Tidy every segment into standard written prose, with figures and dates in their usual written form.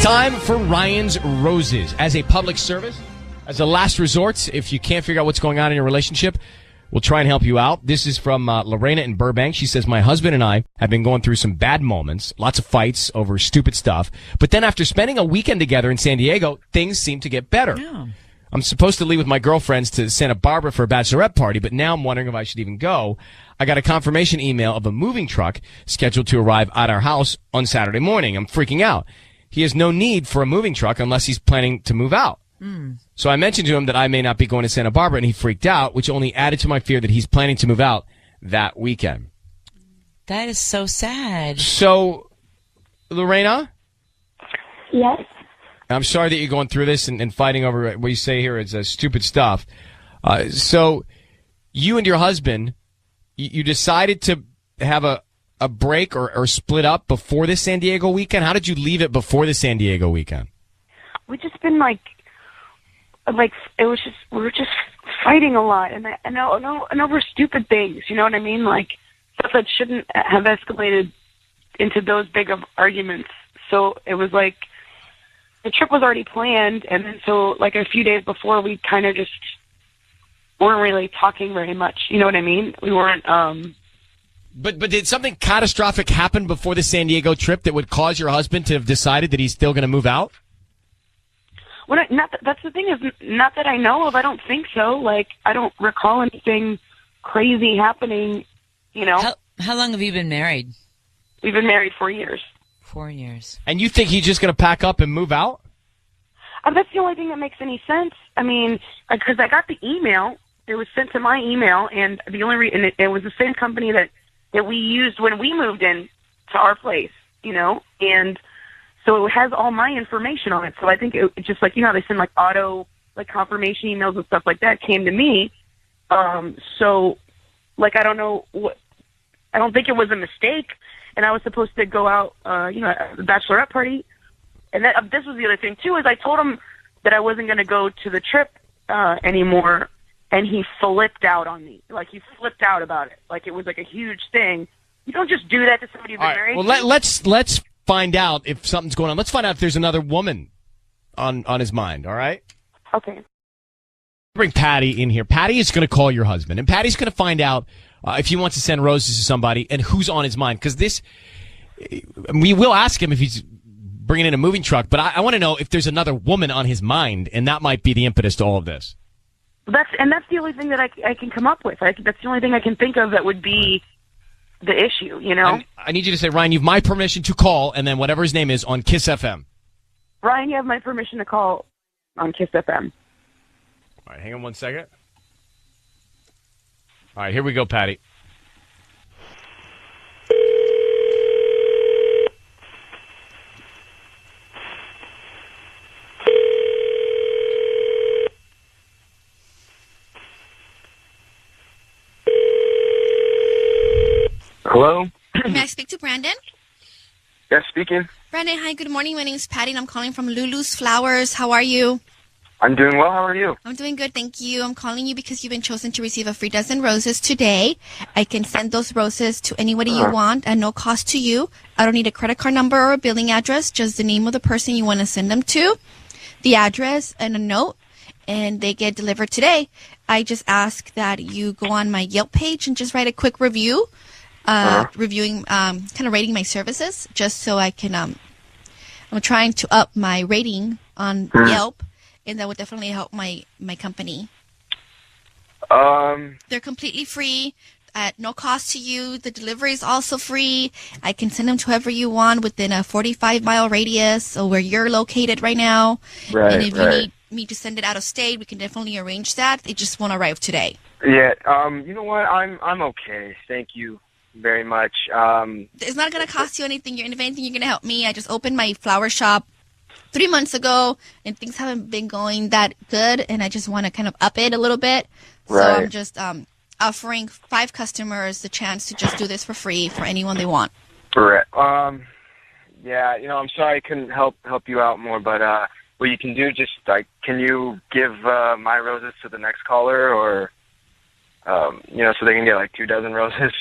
Time for Ryan's Roses. As a public service, as a last resort, if you can't figure out what's going on in your relationship, we'll try and help you out. This is from Lorena in Burbank. She says, my husband and I have been going through some bad moments, lots of fights over stupid stuff. But then after spending a weekend together in San Diego, things seem to get better. Yeah. I'm supposed to leave with my girlfriends to Santa Barbara for a bachelorette party, but now I'm wondering if I should even go. I got a confirmation email of a moving truck scheduled to arrive at our house on Saturday morning. I'm freaking out. He has no need for a moving truck unless he's planning to move out. So I mentioned to him that I may not be going to Santa Barbara, and he freaked out, which only added to my fear that he's planning to move out that weekend. That is so sad. So, Lorena? Yes? I'm sorry that you're going through this and fighting over what you say here is stupid stuff. So, you and your husband, you decided to have a break or split up before the San Diego weekend? How did you leave it before the San Diego weekend? We just been like it was just, we were just fighting a lot, and over stupid things, you know what I mean? Like stuff that shouldn't have escalated into those big of arguments. So it was like the trip was already planned, and then so like a few days before, we kind of just weren't really talking very much. You know what I mean? We weren't. But did something catastrophic happen before the San Diego trip that would cause your husband to have decided that he's still going to move out? Well, that's the thing is, not that I know of. I don't think so. Like, I don't recall anything crazy happening, you know. How long have you been married? We've been married 4 years. 4 years. And you think he's just going to pack up and move out? That's the only thing that makes any sense. I mean, because I got the email. It was sent to my email, and the only and it was the same company that we used when we moved in to our place, you know, and so it has all my information on it. So I think it just like, you know, they send like auto, like confirmation emails and stuff like that came to me. So like, I don't know I don't think it was a mistake. And I was supposed to go out, you know, at the bachelorette party. And this was the other thing too, is I told him that I wasn't going to go to the trip, anymore. And he flipped out on me. Like, he flipped out about it. Like, it was like a huge thing. You don't just do that to somebody you've been married to. Well, let's find out if something's going on. Let's find out if there's another woman on his mind, all right? Okay. Bring Patty in here. Patty is going to call your husband, and Patty's going to find out if he wants to send roses to somebody and who's on his mind. Because we will ask him if he's bringing in a moving truck, but I want to know if there's another woman on his mind, and that might be the impetus to all of this. That's the only thing that I can come up with. That's the only thing I can think of that would be the issue, you know? I need you to say, Ryan, you have my permission to call, and then whatever his name is, on Kiss FM. Ryan, you have my permission to call on Kiss FM. All right, hang on 1 second. All right, here we go, Patty. Hello? May I speak to Brandon? Yes, speaking. Brandon, hi, good morning. My name is Patty, and I'm calling from Lulu's Flowers. How are you? I'm doing well. How are you? I'm doing good, thank you. I'm calling you because you've been chosen to receive a free dozen roses today. I can send those roses to anybody you want at no cost to you. I don't need a credit card number or a billing address, just the name of the person you want to send them to, the address, and a note, and they get delivered today. I just ask that you go on my Yelp page and just write a quick review. Reviewing, kind of rating my services, just so I can, I'm trying to up my rating on Yelp, and that would definitely help my company. They're completely free, at no cost to you. The delivery is also free. I can send them to whoever you want within a 45-mile radius of where you're located right now. Right, and if you need me to send it out of state, we can definitely arrange that. They just won't arrive today. Yeah, you know what? I'm okay. Thank you very much. It's not going to cost you anything. If anything, you're going to help me. I just opened my flower shop 3 months ago, and things haven't been going that good, and I just want to kind of up it a little bit. So I'm just offering 5 customers the chance to just do this for free for anyone they want. Right. Yeah, you know, I'm sorry I couldn't help you out more, but what you can do, just like, can you give my roses to the next caller, or you know, so they can get like 2 dozen roses?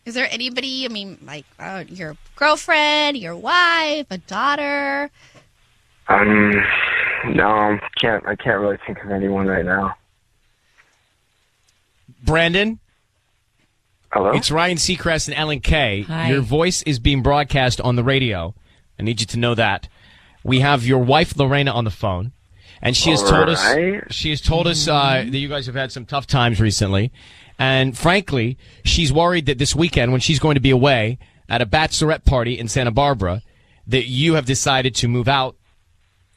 Is there anybody, I mean, like your girlfriend, your wife, a daughter? No, I can't really think of anyone right now. Brandon? Hello? It's Ryan Seacrest and Ellen Kay. Hi. Your voice is being broadcast on the radio. I need you to know that. We have your wife Lorena on the phone, and she has told us that you guys have had some tough times recently, and frankly, she's worried that this weekend when she's going to be away at a bachelorette party in Santa Barbara, that you have decided to move out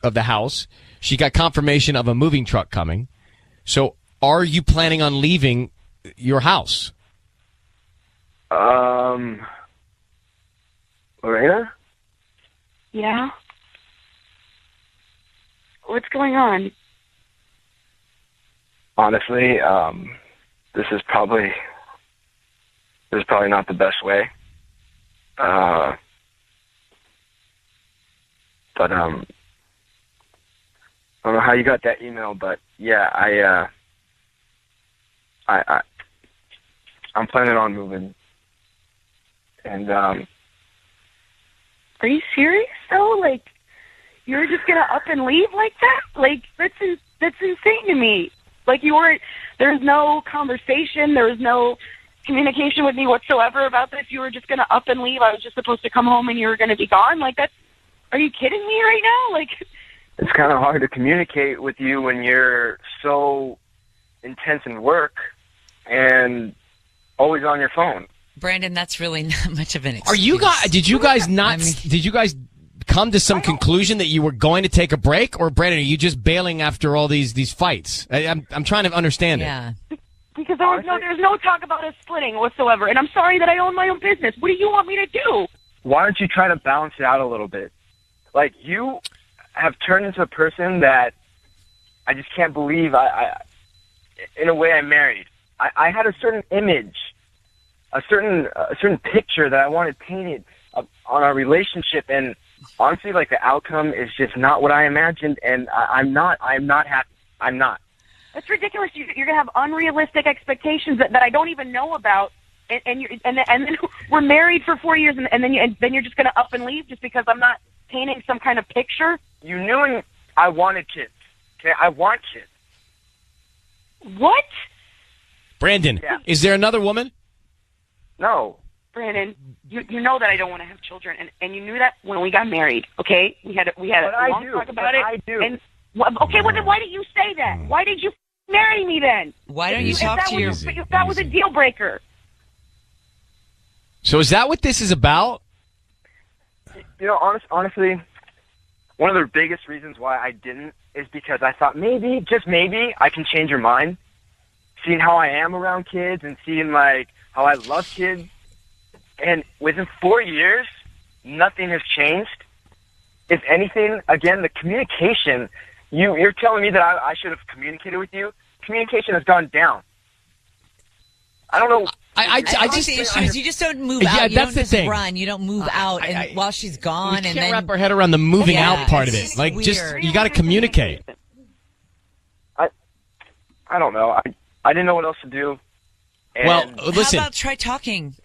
of the house. She got confirmation of a moving truck coming. So, are you planning on leaving your house? Lorena? Yeah. What's going on? Honestly, this is probably not the best way. But I don't know how you got that email, but yeah, I'm planning on moving. And Are you serious though? Like, you're just gonna up and leave like that? Like, that's insane to me. Like, there's no conversation, there was no communication with me whatsoever about this. You were just gonna up and leave. I was just supposed to come home and you were gonna be gone. Like, are you kidding me right now? Like, it's kind of hard to communicate with you when you're so intense in work and always on your phone. Brandon, that's really not much of an excuse. Are you guys? Did you guys not? Did you guys come to some conclusion that you were going to take a break, or Brandon, are you just bailing after all these fights? I'm trying to understand Yeah. it. because there's no talk about us splitting whatsoever. And I'm sorry that I own my own business. What do you want me to do? Why don't you try to balance it out a little bit? Like, you have turned into a person that I just can't believe in a way I married. I had a certain image, a certain picture that I wanted painted on our relationship, and honestly, like, the outcome is just not what I imagined, and I'm not happy. I'm not. That's ridiculous. You're going to have unrealistic expectations that I don't even know about, and then we're married for 4 years, and then you're just going to up and leave just because I'm not painting some kind of picture. You knew I wanted kids. Okay, I want kids. What? Brandon, is there another woman? No. Brandon, you know that I don't want to have children, and you knew that when we got married. Okay, we had a long talk about it. I do. And okay, well then why did you say that? Why did you marry me then? Why don't you talk to your... If that was a deal breaker. So is that what this is about? You know, honestly, one of the biggest reasons why I didn't is because I thought maybe, just maybe, I can change your mind. Seeing how I am around kids and seeing, like, how I love kids. And within 4 years, nothing has changed. If anything, again, the communication, you're telling me that I should have communicated with you. Communication has gone down. I don't know. I just the issue is you just don't move out. You that's don't the just thing. run. You don't move out and while she's gone, We and can't then wrap our head around the moving Yeah, out part of it's it. Like, just weird. you got to communicate. I don't know. I didn't know what else to do. And Well, how listen, about try talking?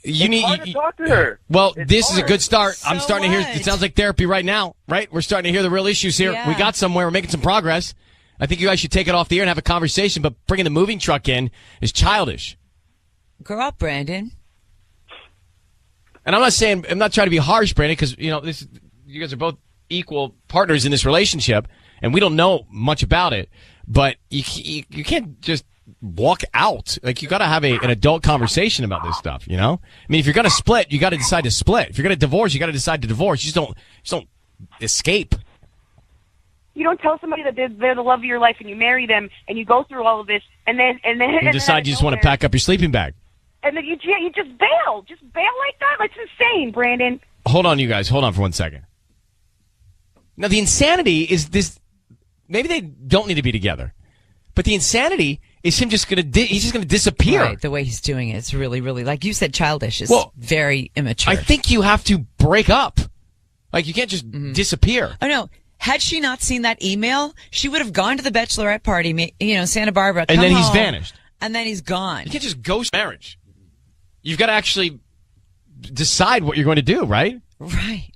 you need. hard to talk to her. Well, It's this is a hard. good start. I'm So starting to hear. what? It sounds like therapy right now, right? We're starting to hear the real issues here. Yeah. We got somewhere. We're making some progress. I think you guys should take it off the air and have a conversation. But bringing the moving truck in is childish. Grow up, Brandon. And I'm not trying to be harsh, Brandon, because you guys are both equal partners in this relationship, and we don't know much about it. But you can't just walk out. Like, you got to have an adult conversation about this stuff. You know, I mean, if you're gonna split, you got to decide to split. If you're gonna divorce, you got to decide to divorce. You just don't escape. You don't tell somebody that they're the love of your life, and you marry them, and you go through all of this, and then You decide you just want to pack up your sleeping bag. and then you just bail like that. That's insane, Brandon. Hold on, you guys. Hold on for 1 second. Now, the insanity is this. Maybe they don't need to be together, but the insanity is him just he's just gonna disappear. Right, the way he's doing it, it's really, really, like you said, childish. It's very immature. I think you have to break up. Like, you can't just disappear. Oh no. Had she not seen that email, she would have gone to the bachelorette party, Santa Barbara. And come then he's home, vanished. And then he's gone. You can't just ghost marriage. You've got to actually decide what you're going to do, right? Right.